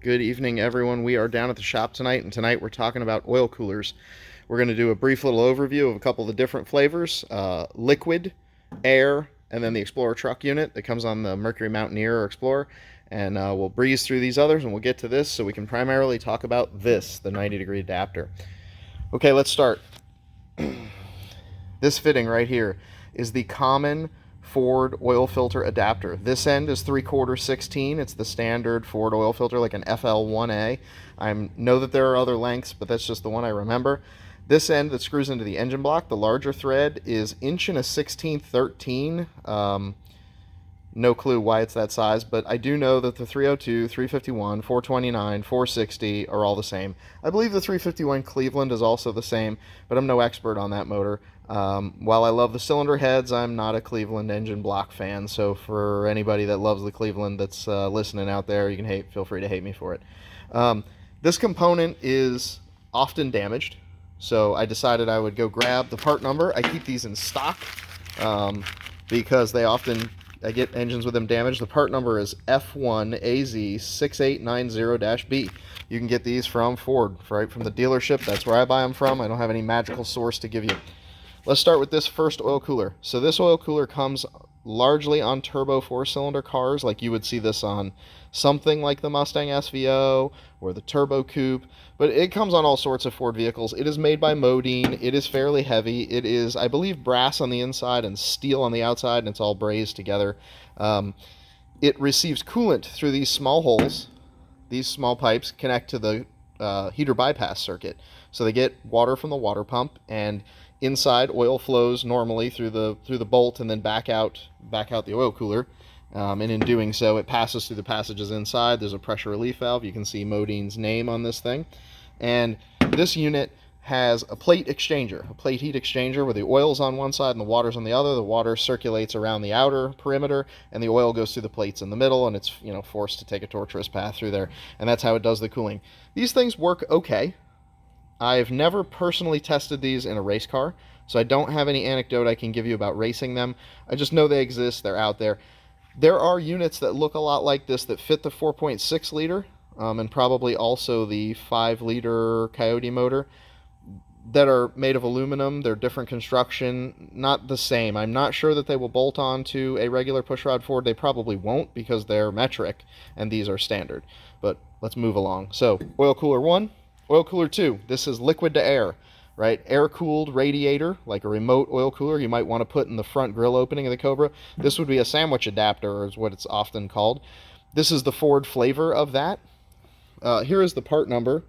Good evening, everyone. We are down at the shop tonight, and tonight we're talking about oil coolers. We're going to do a brief little overview of a couple of the different flavors, liquid, air, and then the Explorer truck unit that comes on the Mercury Mountaineer or Explorer. And we'll breeze through these others, and we'll get to this so we can primarily talk about this, the 90-degree adapter. Okay, let's start. This fitting right here is the common Ford oil filter adapter. This end is 3/4 16. It's the standard Ford oil filter, like an FL1A. I know that there are other lengths, but that's just the one I remember. This end that screws into the engine block, the larger thread, is 1 1/16 13. No clue why it's that size, but I do know that the 302, 351, 429, 460 are all the same. I believe the 351 Cleveland is also the same, but I'm no expert on that motor. While I love the cylinder heads, I'm not a Cleveland engine block fan, so for anybody that loves the Cleveland that's listening out there, you can feel free to hate me for it. This component is often damaged, so I decided I would go grab the part number. I keep these in stock because I get engines with them damaged. The part number is F1AZ6890-B. You can get these from Ford, right from the dealership. That's where I buy them from. I don't have any magical source to give you. Let's start with this first oil cooler. So this oil cooler comes largely on turbo 4-cylinder cars, like you would see this on something like the Mustang SVO or the Turbo Coupe, but it comes on all sorts of Ford vehicles. It is made by Modine. It is fairly heavy. It is, I believe, brass on the inside and steel on the outside, and it's all brazed together. It receives coolant through these small holes. These small pipes connect to the heater bypass circuit, so they get water from the water pump, and inside oil flows normally through the bolt and then back out the oil cooler. And in doing so, it passes through the passages inside. There's a pressure relief valve. You can see Modine's name on this thing. And this unit has a plate exchanger, a plate heat exchanger, where the oil's on one side and the water's on the other. The water circulates around the outer perimeter, and the oil goes through the plates in the middle, and it's forced to take a tortuous path through there. And that's how it does the cooling. These things work okay. I've never personally tested these in a race car, so I don't have any anecdote I can give you about racing them. I just know they exist. They're out there. There are units that look a lot like this that fit the 4.6 liter and probably also the 5-liter Coyote motor that are made of aluminum. They're different construction, not the same. I'm not sure that they will bolt on to a regular pushrod Ford. They probably won't because they're metric and these are standard. But let's move along. So oil cooler 1, oil cooler 2. This is liquid to air. Right, air-cooled radiator, like a remote oil cooler you might want to put in the front grill opening of the Cobra. This would be a sandwich adapter, is what it's often called. This is the Ford flavor of that. Here is the part number,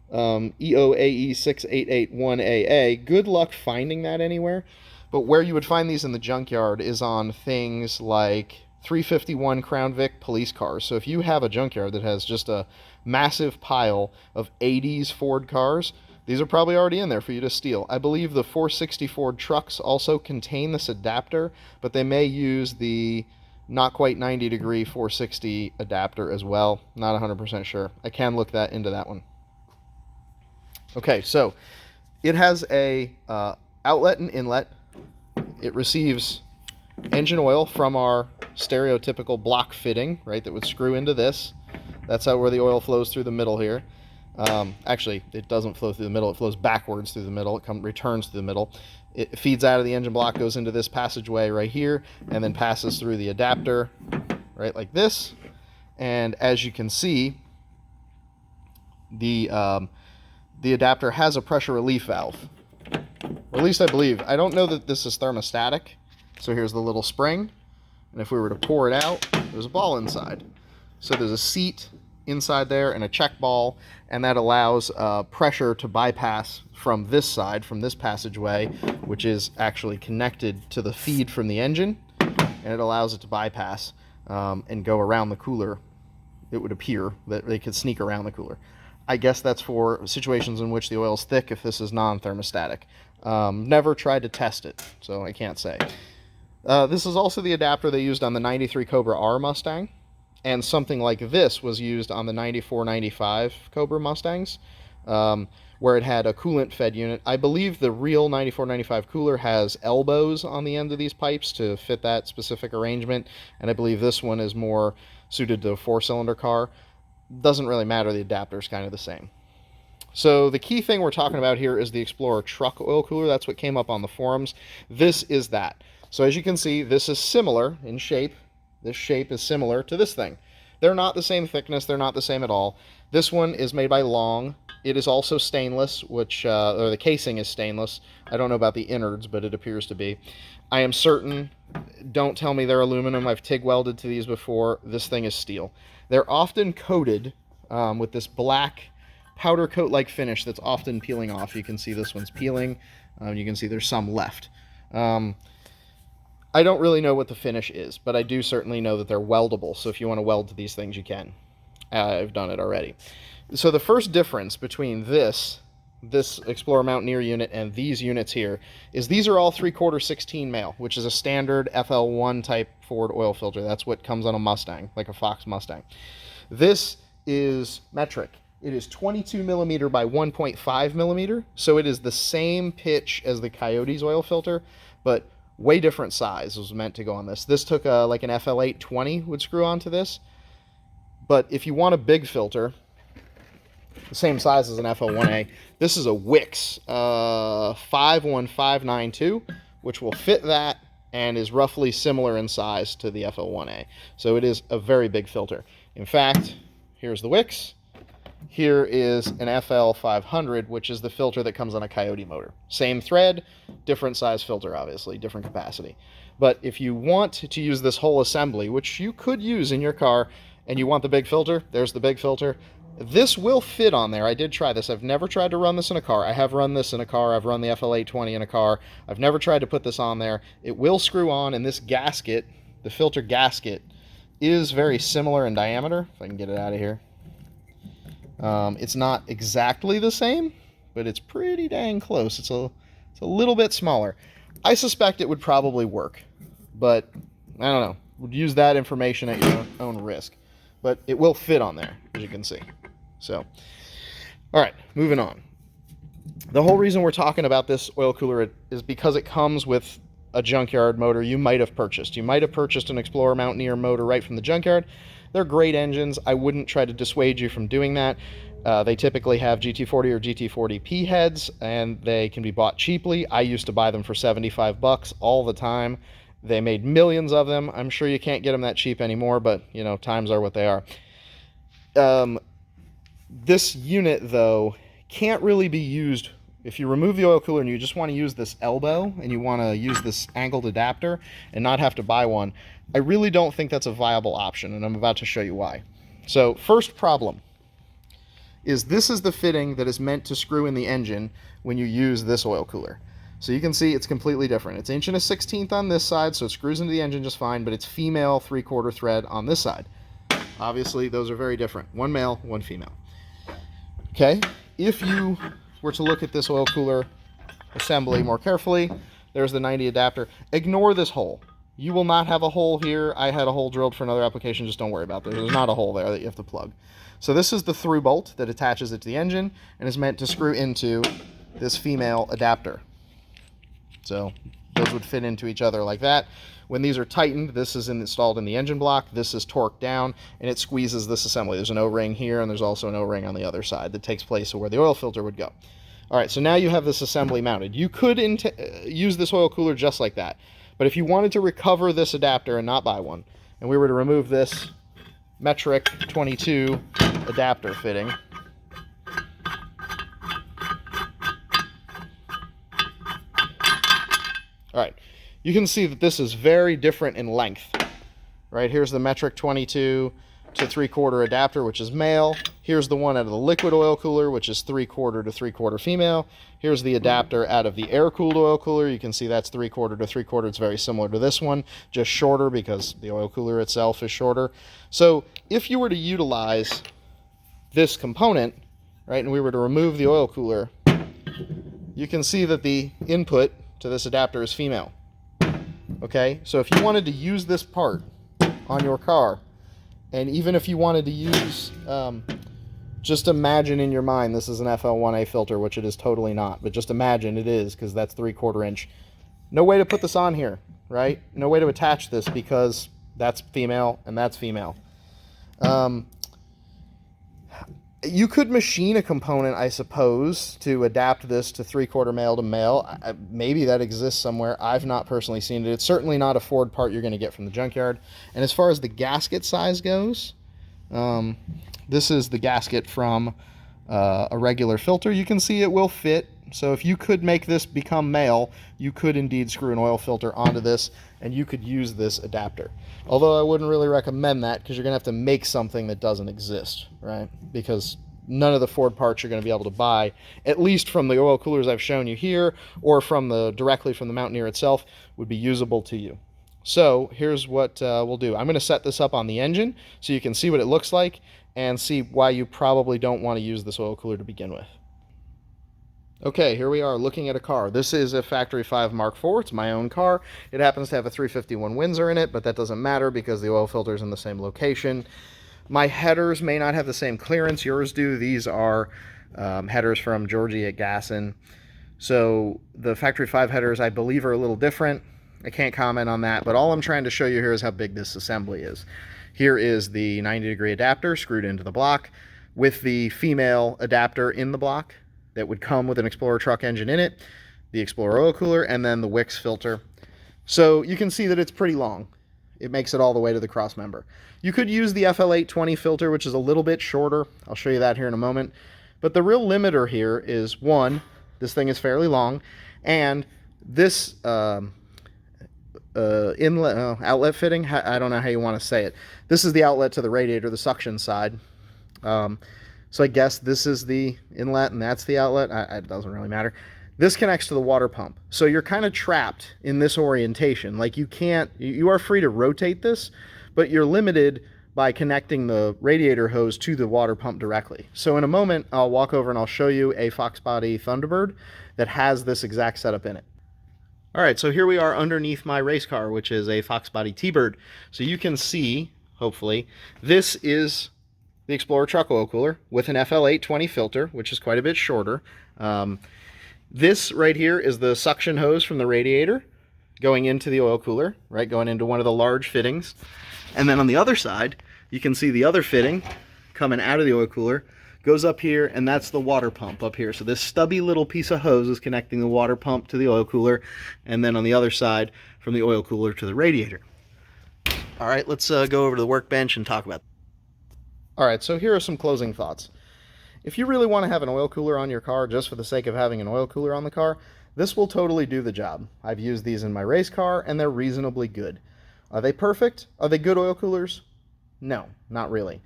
EOAE6881AA. Good luck finding that anywhere, but where you would find these in the junkyard is on things like 351 Crown Vic police cars. So if you have a junkyard that has just a massive pile of 80s Ford cars, these are probably already in there for you to steal. I believe the 460 Ford trucks also contain this adapter, but they may use the not quite 90-degree 460 adapter as well. Not 100% sure. I can look into that one. Okay, so it has a outlet and inlet. It receives engine oil from our stereotypical block fitting, right, that would screw into this. That's where the oil flows through the middle here. Actually, it doesn't flow through the middle. It flows backwards through the middle. It returns to the middle. It feeds out of the engine block, goes into this passageway right here, and then passes through the adapter, right, like this. And as you can see, the adapter has a pressure relief valve, or at least I believe. I don't know that this is thermostatic. So here's the little spring, and if we were to pour it out, there's a ball inside. So there's a seat inside there and a check ball, and that allows pressure to bypass from this side, from this passageway, which is actually connected to the feed from the engine, and it allows it to bypass and go around the cooler. It would appear that they could sneak around the cooler. I guess that's for situations in which the oil's thick if this is non-thermostatic. Never tried to test it, so I can't say. This is also the adapter they used on the 93 Cobra R Mustang. And something like this was used on the 94-95 Cobra Mustangs, where it had a coolant-fed unit. I believe the real 94-95 cooler has elbows on the end of these pipes to fit that specific arrangement, and I believe this one is more suited to a 4-cylinder car. Doesn't really matter, the adapter is kind of the same. So the key thing we're talking about here is the Explorer truck oil cooler. That's what came up on the forums. This is that. So as you can see, this is similar in shape. This shape is similar to this thing. They're not the same thickness. They're not the same at all. This one is made by Long. It is also stainless, which, or the casing is stainless. I don't know about the innards, but it appears to be. I am certain, don't tell me they're aluminum. I've TIG welded to these before. This thing is steel. They're often coated with this black powder coat like finish that's often peeling off. You can see this one's peeling. You can see there's some left. I don't really know what the finish is, but I do certainly know that they're weldable. So if you want to weld to these things, you can. I've done it already. So the first difference between this Explorer Mountaineer unit and these units here is these are all 3/4 16 male, which is a standard FL1 type Ford oil filter. That's what comes on a Mustang, like a Fox Mustang. This is metric. It is 22 millimeter by 1.5 millimeter, so it is the same pitch as the Coyote's oil filter, but way different size was meant to go on this. This took like an FL820 would screw onto this, but if you want a big filter, the same size as an FL1A, this is a Wix 51592, which will fit that and is roughly similar in size to the FL1A. So it is a very big filter. In fact, here's the Wix. Here is an FL500, which is the filter that comes on a Coyote motor. Same thread, different size filter, obviously, different capacity. But if you want to use this whole assembly, which you could use in your car, and you want the big filter, there's the big filter. This will fit on there. I did try this. I've never tried to run this in a car. I have run this in a car. I've run the FL820 in a car. I've never tried to put this on there. It will screw on, and this gasket, the filter gasket, is very similar in diameter. If I can get it out of here. It's not exactly the same, but it's pretty dang close. It's a little bit smaller. I suspect it would probably work, but I don't know. Would use that information at your own risk. But it will fit on there, as you can see. So, all right, moving on. The whole reason we're talking about this oil cooler is because it comes with a junkyard motor you might have purchased. You might have purchased an Explorer Mountaineer motor right from the junkyard. They're great engines. I wouldn't try to dissuade you from doing that. They typically have GT40 or GT40P heads, and they can be bought cheaply. I used to buy them for 75 bucks all the time. They made millions of them. I'm sure you can't get them that cheap anymore, but, you know, times are what they are. This unit, though, can't really be used. If you remove the oil cooler and you just want to use this elbow and you want to use this angled adapter and not have to buy one, I really don't think that's a viable option, and I'm about to show you why. So, first problem is this is the fitting that is meant to screw in the engine when you use this oil cooler. So you can see it's completely different. It's 1 1/16" on this side, so it screws into the engine just fine, but it's female 3/4 thread on this side. Obviously, those are very different. One male, one female. Okay, if you were to look at this oil cooler assembly more carefully, there's the 90 adapter. Ignore this hole. You will not have a hole here. I had a hole drilled for another application. Just don't worry about that. There's not a hole there that you have to plug. So this is the through bolt that attaches it to the engine and is meant to screw into this female adapter. So those would fit into each other like that. When these are tightened, this is installed in the engine block. This is torqued down, and it squeezes this assembly. There's an O-ring here, and there's also an O-ring on the other side that takes place where the oil filter would go. All right, so now you have this assembly mounted. You could use this oil cooler just like that. But if you wanted to recover this adapter and not buy one, and we were to remove this metric 22 adapter fitting, all right, you can see that this is very different in length. Right, here's the metric 22 to 3/4 adapter, which is male. Here's the one out of the liquid oil cooler, which is 3/4 to 3/4 female. Here's the adapter out of the air-cooled oil cooler. You can see that's 3/4 to 3/4. It's very similar to this one, just shorter because the oil cooler itself is shorter. So if you were to utilize this component, right, and we were to remove the oil cooler, you can see that the input to this adapter is female. Okay, so if you wanted to use this part on your car, and even if you wanted to use, just imagine in your mind this is an FL1A filter, which it is totally not, but just imagine it is, because that's 3/4 inch. No way to put this on here, right? No way to attach this because that's female and that's female. You could machine a component, I suppose, to adapt this to 3/4 male to male. Maybe that exists somewhere. I've not personally seen it. It's certainly not a Ford part you're going to get from the junkyard. And as far as the gasket size goes, this is the gasket from a regular filter. You can see it will fit. So if you could make this become male, you could indeed screw an oil filter onto this, and you could use this adapter. Although I wouldn't really recommend that, because you're going to have to make something that doesn't exist, right? Because none of the Ford parts you're going to be able to buy, at least from the oil coolers I've shown you here, or directly from the Mountaineer itself, would be usable to you. So here's what we'll do. I'm going to set this up on the engine so you can see what it looks like and see why you probably don't want to use this oil cooler to begin with. Okay, here we are looking at a car. This is a Factory 5 Mark IV. It's my own car. It happens to have a 351 Windsor in it, but that doesn't matter because the oil filter is in the same location. My headers may not have the same clearance. Yours do. These are headers from Georgie at Gasson. So the Factory 5 headers, I believe, are a little different. I can't comment on that, but all I'm trying to show you here is how big this assembly is. Here is the 90-degree adapter screwed into the block with the female adapter in the block that would come with an Explorer truck engine in it, the Explorer oil cooler, and then the Wix filter. So you can see that it's pretty long. It makes it all the way to the cross member. You could use the FL820 filter, which is a little bit shorter. I'll show you that here in a moment. But the real limiter here is, one, this thing is fairly long, and this outlet fitting, I don't know how you want to say it. This is the outlet to the radiator, the suction side. So I guess this is the inlet and that's the outlet. It doesn't really matter. This connects to the water pump. So you're kind of trapped in this orientation. Like you are free to rotate this, but you're limited by connecting the radiator hose to the water pump directly. So in a moment, I'll walk over and I'll show you a Fox Body Thunderbird that has this exact setup in it. All right, so here we are underneath my race car, which is a Fox Body T-Bird. So you can see, hopefully, this is the Explorer truck oil cooler with an FL820 filter, which is quite a bit shorter. This right here is the suction hose from the radiator going into the oil cooler, right, going into one of the large fittings. And then on the other side, you can see the other fitting coming out of the oil cooler, goes up here, and that's the water pump up here. So this stubby little piece of hose is connecting the water pump to the oil cooler, and then on the other side, from the oil cooler to the radiator. All right, let's go over to the workbench and talk about it. All right, so here are some closing thoughts. If you really want to have an oil cooler on your car just for the sake of having an oil cooler on the car, this will totally do the job. I've used these in my race car, and they're reasonably good. Are they perfect? Are they good oil coolers? No, not really.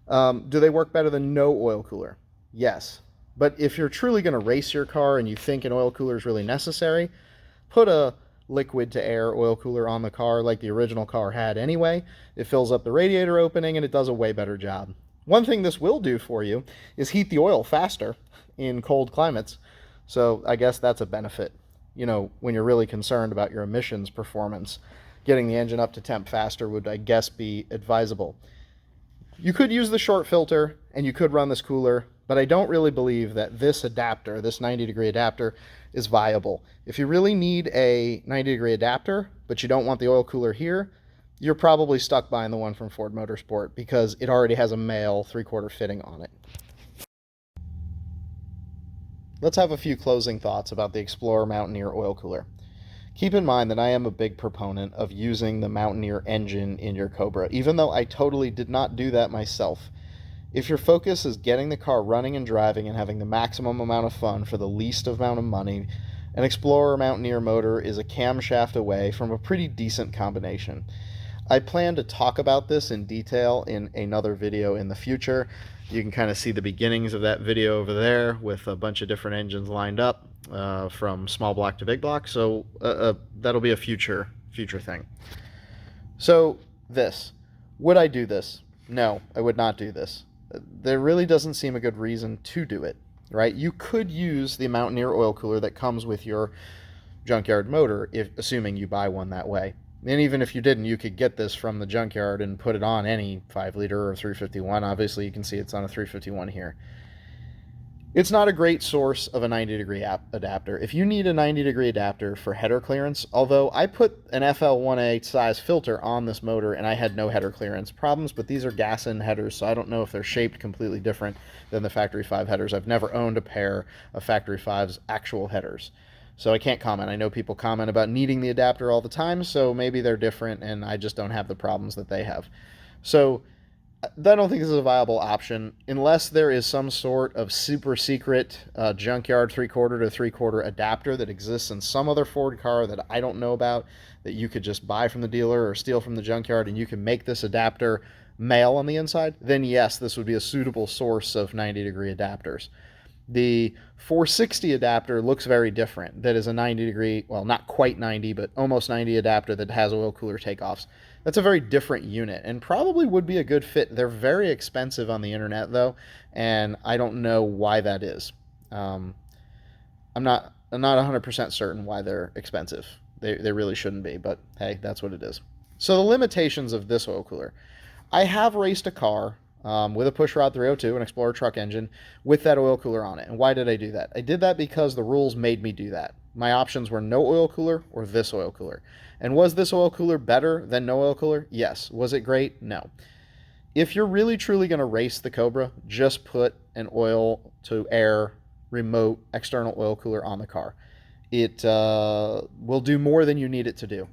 Do they work better than no oil cooler? Yes. But if you're truly going to race your car and you think an oil cooler is really necessary, put a liquid to air oil cooler on the car like the original car had anyway. It fills up the radiator opening and it does a way better job. One thing this will do for you is heat the oil faster in cold climates. So I guess that's a benefit. You know, when you're really concerned about your emissions performance, getting the engine up to temp faster would, I guess, be advisable. You could use the short filter and you could run this cooler, but I don't really believe that this adapter, this 90-degree adapter, is viable. If you really need a 90-degree adapter, but you don't want the oil cooler here, you're probably stuck buying the one from Ford Motorsport because it already has a male 3/4 fitting on it. Let's have a few closing thoughts about the Explorer Mountaineer oil cooler. Keep in mind that I am a big proponent of using the Mountaineer engine in your Cobra, even though I totally did not do that myself. If your focus is getting the car running and driving and having the maximum amount of fun for the least amount of money, an Explorer Mountaineer motor is a camshaft away from a pretty decent combination. I plan to talk about this in detail in another video in the future. You can kind of see the beginnings of that video over there with a bunch of different engines lined up from small block to big block. So that'll be a future thing. So this, would I do this? No, I would not do this. There really doesn't seem a good reason to do it, right? You could use the Mountaineer oil cooler that comes with your junkyard motor, assuming you buy one that way. And even if you didn't, you could get this from the junkyard and put it on any 5-liter or 351. Obviously, you can see it's on a 351 here. It's not a great source of a 90-degree adapter. If you need a 90-degree adapter for header clearance, although I put an FL1A size filter on this motor and I had no header clearance problems, but these are gas-in headers, so I don't know if they're shaped completely different than the Factory 5 headers. I've never owned a pair of Factory 5's actual headers, so I can't comment. I know people comment about needing the adapter all the time, so maybe they're different and I just don't have the problems that they have. So I don't think this is a viable option unless there is some sort of super secret junkyard 3/4 to 3/4 adapter that exists in some other Ford car that I don't know about, that you could just buy from the dealer or steal from the junkyard, and you can make this adapter male on the inside. Then yes, this would be a suitable source of 90-degree adapters. The 460 adapter looks very different. That is a 90-degree, well, not quite 90, but almost 90 adapter that has oil cooler takeoffs. That's a very different unit and probably would be a good fit. They're very expensive on the internet, though, and I don't know why that is. I'm not 100% certain why they're expensive. They really shouldn't be, but hey, that's what it is. So the limitations of this oil cooler. I have raced a car with a pushrod 302, an Explorer truck engine, with that oil cooler on it. And why did I do that? I did that because the rules made me do that. My options were no oil cooler or this oil cooler. And was this oil cooler better than no oil cooler? Yes. Was it great? No. If you're really truly going to race the Cobra, just put an oil to air remote external oil cooler on the car. It will do more than you need it to do.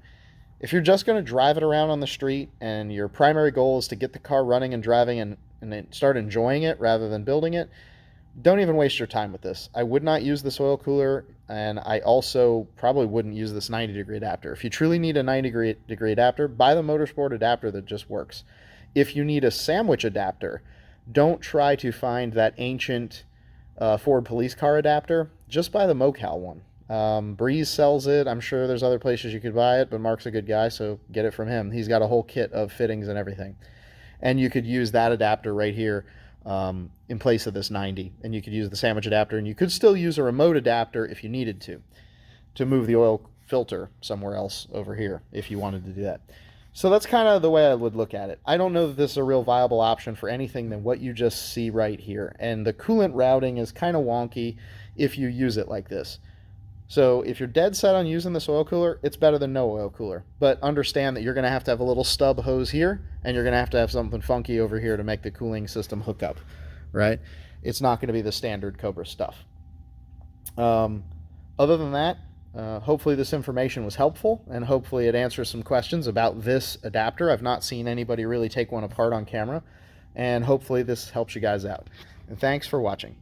If you're just going to drive it around on the street and your primary goal is to get the car running and driving and start enjoying it rather than building it, don't even waste your time with this. I would not use this oil cooler, and I also probably wouldn't use this 90-degree adapter. If you truly need a 90-degree adapter, buy the Motorsport adapter that just works. If you need a sandwich adapter, don't try to find that ancient Ford police car adapter. Just buy the Mocal one. Breeze sells it. I'm sure there's other places you could buy it, but Mark's a good guy, so get it from him. He's got a whole kit of fittings and everything. And you could use that adapter right here in place of this 90. And you could use the sandwich adapter, and you could still use a remote adapter if you needed to move the oil filter somewhere else over here if you wanted to do that. So that's kind of the way I would look at it. I don't know that this is a real viable option for anything than what you just see right here. And the coolant routing is kind of wonky if you use it like this. So if you're dead set on using this oil cooler, it's better than no oil cooler. But understand that you're going to have a little stub hose here, and you're going to have something funky over here to make the cooling system hook up, right? It's not going to be the standard Cobra stuff. Other than that, hopefully this information was helpful, and hopefully it answers some questions about this adapter. I've not seen anybody really take one apart on camera, and hopefully this helps you guys out. And thanks for watching.